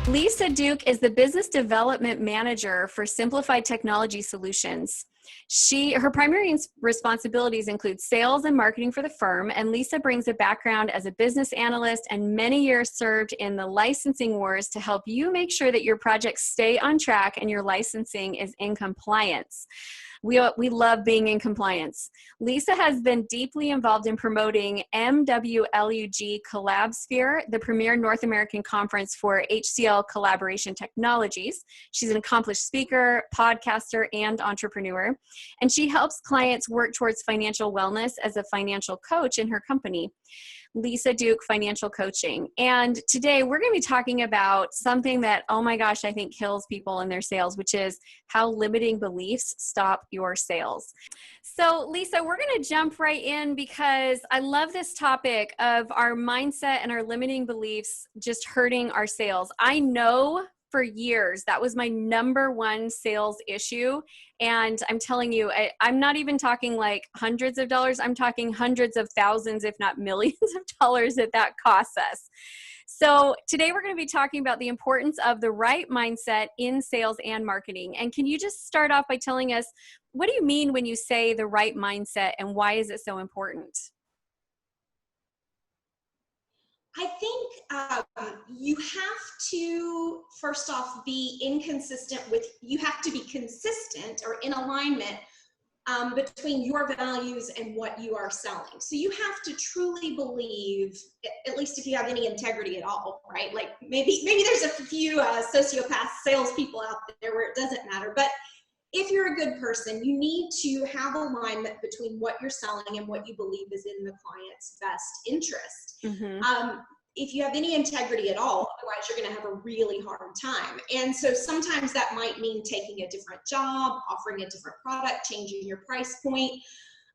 Lisa Duke is the Business Development Manager for Simplified Technology Solutions. Her primary responsibilities include sales and marketing for the firm, and Lisa brings a background as a business analyst and many years served in the licensing wars to help you make sure that your projects stay on track and your licensing is in compliance. We love being in compliance. Lisa has been deeply involved in promoting MWLUG CollabSphere, the premier North American conference for HCL collaboration technologies. She's an accomplished speaker, podcaster, and entrepreneur, and she helps clients work towards financial wellness as a financial coach in her company, Lisa Duke Financial Coaching. And today we're going to be talking about something that, oh my gosh, I think kills people in their sales, which is how limiting beliefs stop your sales. So Lisa, we're going to jump right in because I love this topic of our mindset and our limiting beliefs just hurting our sales. I know for years that was my number one sales issue. And I'm telling you, I'm not even talking like hundreds of dollars. I'm talking hundreds of thousands, if not millions of dollars that costs us. So today we're going to be talking about the importance of the right mindset in sales and marketing. And can you just start off by telling us, what do you mean when you say the right mindset and why is it so important? I think you have to, first off, be inconsistent with, you have to be consistent or in alignment between your values and what you are selling. So you have to truly believe, at least if you have any integrity at all, right? Like maybe there's a few sociopath salespeople out there where it doesn't matter, but if you're a good person, you need to have alignment between what you're selling and what you believe is in the client's best interest. Mm-hmm. If you have any integrity at all, otherwise you're going to have a really hard time. And so sometimes that might mean taking a different job, offering a different product, changing your price point.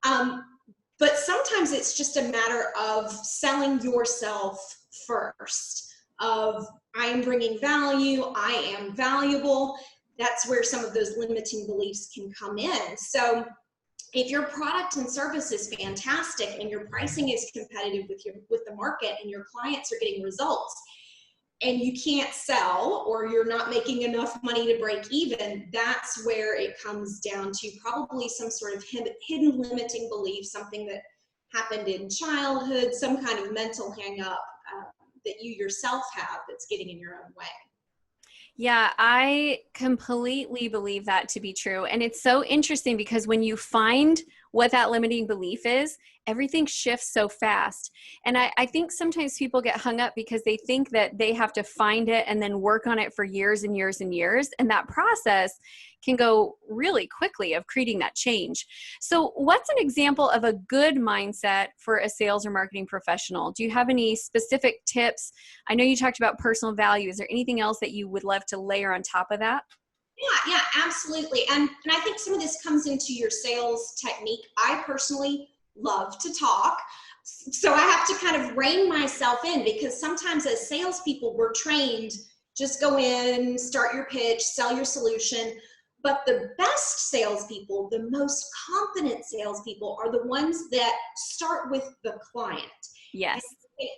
But sometimes it's just a matter of selling yourself first, of I am bringing value, I am valuable. That's where some of those limiting beliefs can come in. So if your product and service is fantastic and your pricing is competitive with the market and your clients are getting results and you can't sell or you're not making enough money to break even, that's where it comes down to probably some sort of hidden limiting belief, something that happened in childhood, some kind of mental hang up that you yourself have that's getting in your own way. Yeah, I completely believe that to be true. And it's so interesting because when you find what that limiting belief is, everything shifts so fast. And I think sometimes people get hung up because they think that they have to find it and then work on it for years and years and years. And that process can go really quickly of creating that change. So what's an example of a good mindset for a sales or marketing professional? Do you have any specific tips? I know you talked about personal value. Is there anything else that you would love to layer on top of that? Yeah, absolutely. And I think some of this comes into your sales technique. I personally love to talk. So I have to kind of rein myself in because sometimes as salespeople, we're trained, just go in, start your pitch, sell your solution. But the best salespeople, the most confident salespeople are the ones that start with the client. Yes.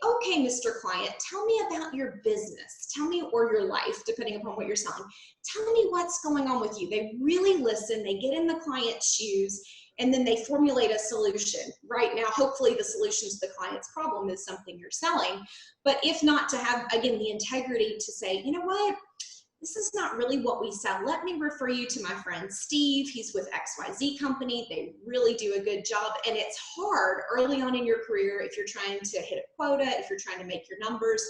Okay, Mr. Client, tell me about your business. Tell me, or your life, depending upon what you're selling. Tell me what's going on with you. They really listen. They get in the client's shoes, and then they formulate a solution. Right now, hopefully the solution to the client's problem is something you're selling. But if not, to have, again, the integrity to say, you know what? This is not really what we sell. Let me refer you to my friend Steve. He's with XYZ company. They really do a good job. And it's hard early on in your career if you're trying to hit a quota, if you're trying to make your numbers,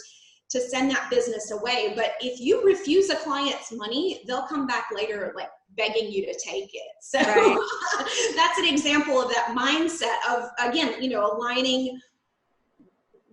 to send that business away. But if you refuse a client's money, they'll come back later like begging you to take it. So right. That's an example of that mindset of, again, aligning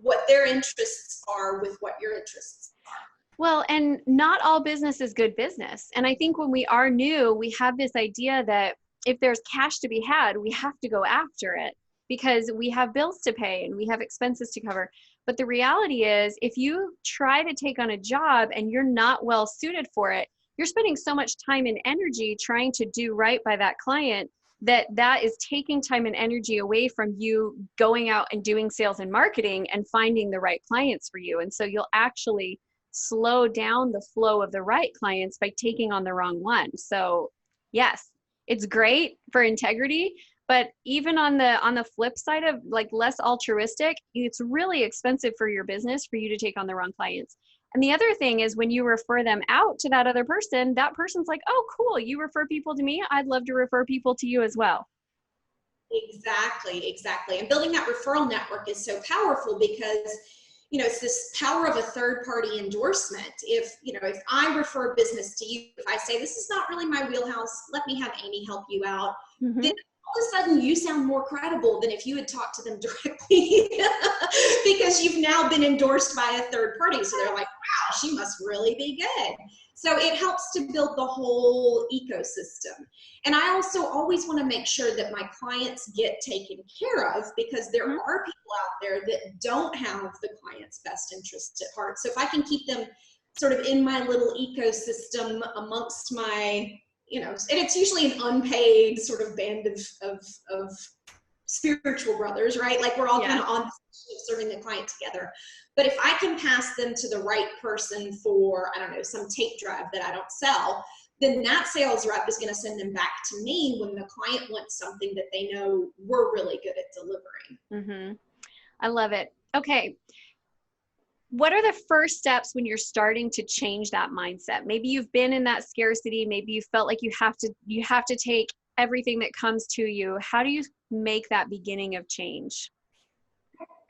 what their interests are with what your interests are. Well, and not all business is good business. And I think when we are new, we have this idea that if there's cash to be had, we have to go after it because we have bills to pay and we have expenses to cover. But the reality is, if you try to take on a job and you're not well suited for it, you're spending so much time and energy trying to do right by that client that is taking time and energy away from you going out and doing sales and marketing and finding the right clients for you. And so you'll actually slow down the flow of the right clients by taking on the wrong one. So yes, it's great for integrity, but even on the flip side of like less altruistic, it's really expensive for your business for you to take on the wrong clients. And the other thing is when you refer them out to that other person, that person's like, oh, cool, you refer people to me. I'd love to refer people to you as well. Exactly, exactly. And building that referral network is so powerful because, you know, it's this power of a third party endorsement. If, you know, if I refer business to you, if I say, this is not really my wheelhouse, let me have Amy help you out, then all of a sudden you sound more credible than if you had talked to them directly because you've now been endorsed by a third party. So they're like, wow, she must really be good. So it helps to build the whole ecosystem. And I also always want to make sure that my clients get taken care of because there are people out there that don't have the client's best interests at heart. So if I can keep them sort of in my little ecosystem amongst my, you know, and it's usually an unpaid sort of band of spiritual brothers, right? Like we're all kind of on serving the client together. But if I can pass them to the right person for, I don't know, some tape drive that I don't sell, then that sales rep is going to send them back to me when the client wants something that they know we're really good at delivering. I love it. Okay. What are the first steps when you're starting to change that mindset? Maybe you've been in that scarcity. Maybe you felt like you have to take everything that comes to you. How do you make that beginning of change?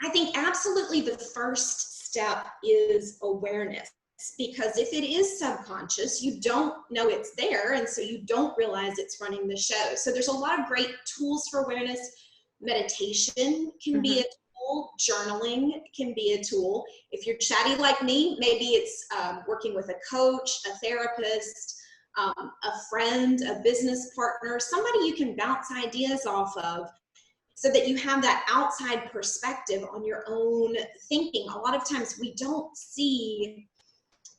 I think absolutely the first step is awareness, because if it is subconscious, you don't know it's there, and so you don't realize it's running the show. So there's a lot of great tools for awareness. Meditation can be a tool. Journaling can be a tool. If you're chatty like me, maybe it's working with a coach, a therapist, a friend, a business partner, somebody you can bounce ideas off of, so that you have that outside perspective on your own thinking. A lot of times we don't see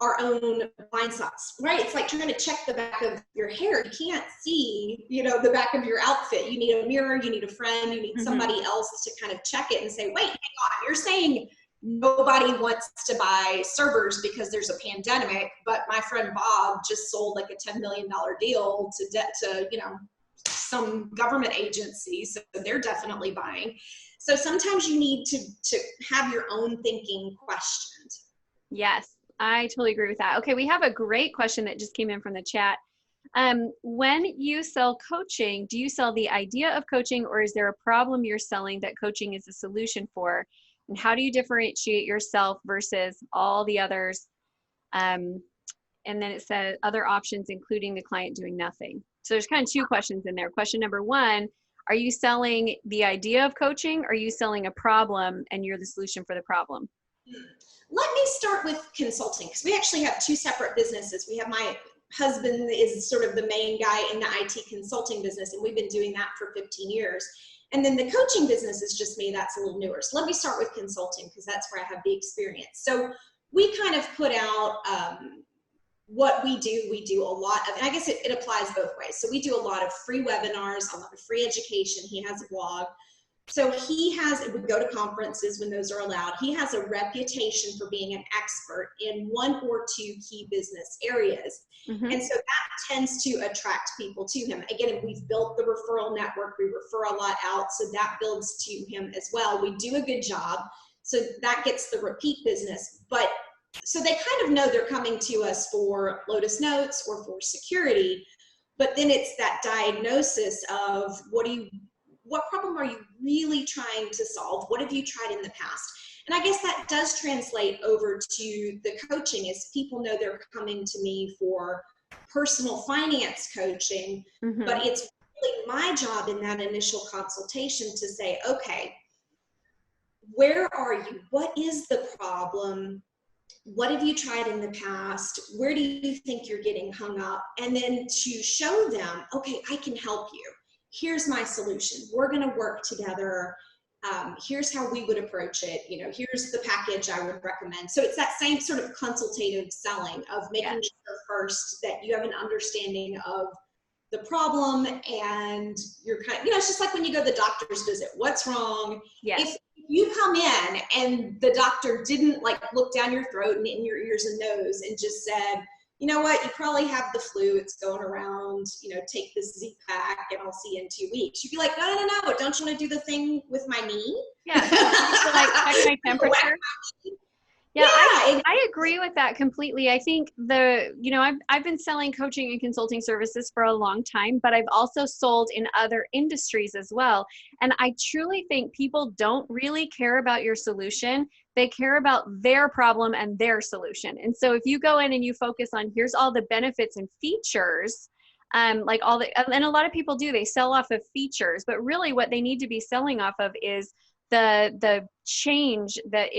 our own blind spots, right? It's like trying to check the back of your hair. You can't see, you know, the back of your outfit. You need a mirror, you need a friend, you need somebody else to kind of check it and say, wait, hang on, you're saying nobody wants to buy servers because there's a pandemic, but my friend Bob just sold like a $10 million deal to you know, some government agency, so they're definitely buying. So sometimes you need to have your own thinking questioned. Yes, I totally agree with that. Okay, we have a great question that just came in from the chat. When you sell coaching, do you sell the idea of coaching, or is there a problem you're selling that coaching is a solution for? And how do you differentiate yourself versus all the others? And then it said other options, including the client doing nothing. So there's kind of two questions in there. Question number one, are you selling the idea of coaching, or are you selling a problem and you're the solution for the problem? Let me start with consulting, because we actually have two separate businesses. We have my husband is sort of the main guy in the IT consulting business, and we've been doing that for 15 years. And then the coaching business is just me. That's a little newer. So let me start with consulting, because that's where I have the experience. So we kind of put out what we do a lot of, and I guess it applies both ways. So we do a lot of free webinars, a lot of free education. He has a blog. So he we go to conferences when those are allowed. He has a reputation for being an expert in one or two key business areas. And so that tends to attract people to him. Again, we've built the referral network. We refer a lot out, so that builds to him as well. We do a good job, so that gets the repeat business. But so they kind of know they're coming to us for Lotus Notes or for security, but then it's that diagnosis of what problem are you really trying to solve? What have you tried in the past? And I guess that does translate over to the coaching, is people know they're coming to me for personal finance coaching, but it's really my job in that initial consultation to say, okay, where are you? What is the problem? What have you tried in the past? Where do you think you're getting hung up? And then to show them, okay, I can help you. Here's my solution. We're going to work together. Here's how we would approach it. You know, here's the package I would recommend. So it's that same sort of consultative selling of making sure first that you have an understanding of the problem, and you're kind of, you know, it's just like when you go to the doctor's visit. What's wrong? If you you come in and the doctor didn't like look down your throat and in your ears and nose and just said, you know what, you probably have the flu, it's going around, take this Z-Pack and I'll see you in 2 weeks. You'd be like, no, don't you want to do the thing with my knee? Yeah, to like check my temperature. Yeah, I agree with that completely. I think I've been selling coaching and consulting services for a long time, but I've also sold in other industries as well. And I truly think people don't really care about your solution. They care about their problem and their solution. And so if you go in and you focus on here's all the benefits and features, and a lot of people do, they sell off of features, but really what they need to be selling off of is the change that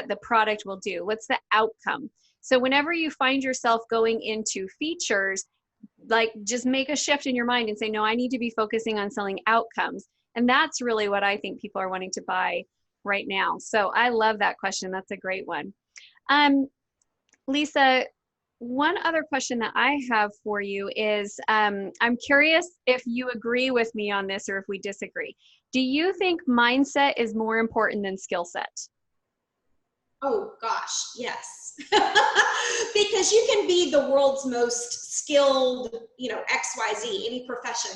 the product will do. What's the outcome? So whenever you find yourself going into features, like just make a shift in your mind and say, no, I need to be focusing on selling outcomes. And that's really what I think people are wanting to buy right now. So I love that question. That's a great one. Lisa, one other question that I have for you is, I'm curious if you agree with me on this or if we disagree. Do you think mindset is more important than skill set? Oh gosh, yes. Because you can be the world's most skilled, XYZ, any profession.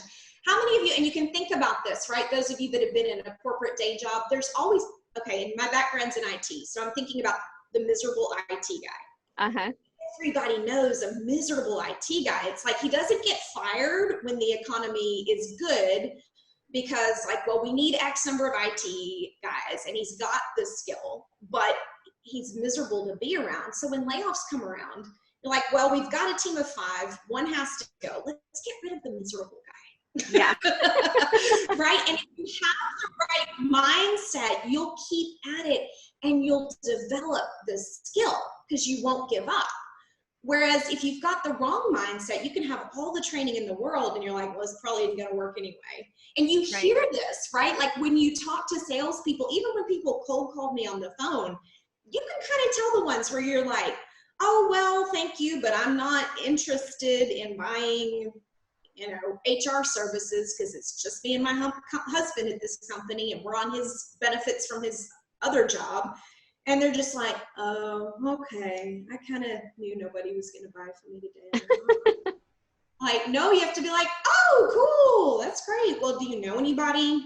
How many of you, and you can think about this, right? Those of you that have been in a corporate day job, there's always, okay, and my background's in IT, so I'm thinking about the miserable IT guy. Uh-huh. Everybody knows a miserable IT guy. It's like he doesn't get fired when the economy is good because we need X number of IT guys and he's got the skill, but he's miserable to be around. So when layoffs come around, you're like, well, we've got a team of 5, one has to go. Let's get rid of the miserable guy. Yeah. Right? And if you have the right mindset, you'll keep at it and you'll develop the skill because you won't give up. Whereas if you've got the wrong mindset, you can have all the training in the world and you're like, well, it's probably going to work anyway. And you hear this, right? Like when you talk to salespeople, even when people cold call me on the phone, you can kind of tell the ones where you're like, oh, well, thank you, but I'm not interested in buying, HR services because it's just me and my husband at this company and we're on his benefits from his other job. And they're just like, oh, okay. I kind of knew nobody was going to buy from me today. Like, no, you have to be like, oh, cool. That's great. Well, do you know anybody?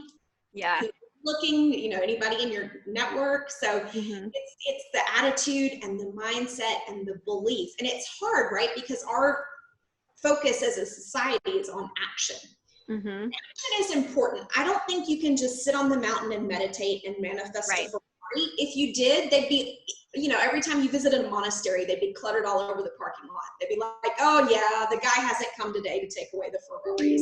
Yeah. Who's looking, anybody in your network? So it's the attitude and the mindset and the belief. And it's hard, right? Because our focus as a society is on action. Action is important. I don't think you can just sit on the mountain and meditate and manifest a Ferrari. If you did, they'd be, every time you visited a monastery, they'd be cluttered all over the parking lot. They'd be like, oh yeah, the guy hasn't come today to take away the Ferraris.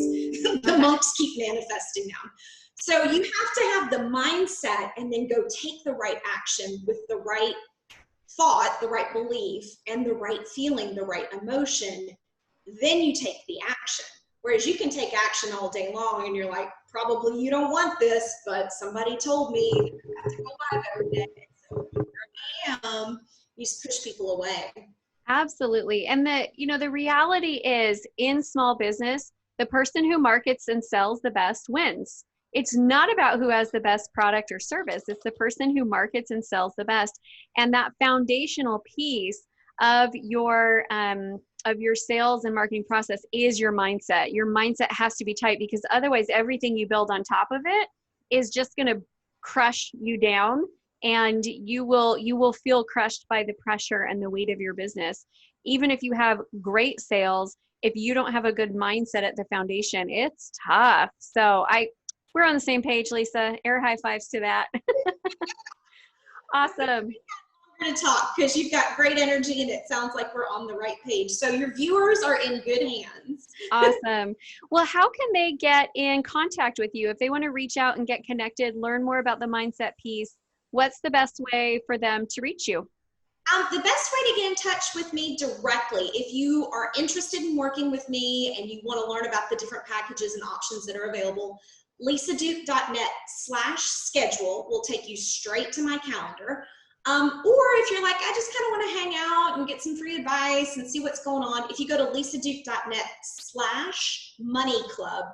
The monks keep manifesting now. So you have to have the mindset and then go take the right action with the right thought, the right belief, and the right feeling, the right emotion. Then you take the action. Whereas you can take action all day long and you're like, probably you don't want this, but somebody told me I have to go live every day. So here I am. You just push people away. Absolutely. And the reality is in small business, the person who markets and sells the best wins. It's not about who has the best product or service. It's the person who markets and sells the best. And that foundational piece of your sales and marketing process is your mindset. Your mindset has to be tight because otherwise everything you build on top of it is just going to crush you down, and you will feel crushed by the pressure and the weight of your business. Even if you have great sales, if you don't have a good mindset at the foundation, it's tough. So we're on the same page, Lisa. Air high fives to that. Awesome. We're going to talk because you've got great energy and it sounds like we're on the right page. So your viewers are in good hands. Awesome. Well, how can they get in contact with you if they want to reach out and get connected, learn more about the mindset piece? What's the best way for them to reach you? The best way to get in touch with me directly, if you are interested in working with me and you want to learn about the different packages and options that are available, lisaduke.net/schedule will take you straight to my calendar. Or if you're like, I just kind of want to hang out and get some free advice and see what's going on, if you go to lisaduke.net/moneyclub, MoneyClub,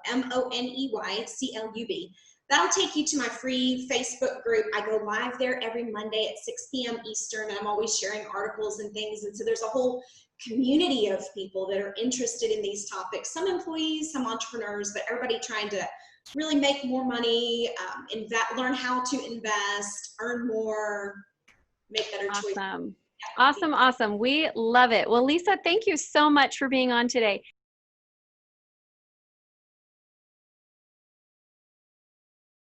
that'll take you to my free Facebook group. I go live there every Monday at 6 p.m. Eastern, and I'm always sharing articles and things. And so there's a whole community of people that are interested in these topics. Some employees, some entrepreneurs, but everybody trying to really make more money, learn how to invest, earn more, make better choices. Awesome. Awesome. Awesome. We love it. Well, Lisa, thank you so much for being on today.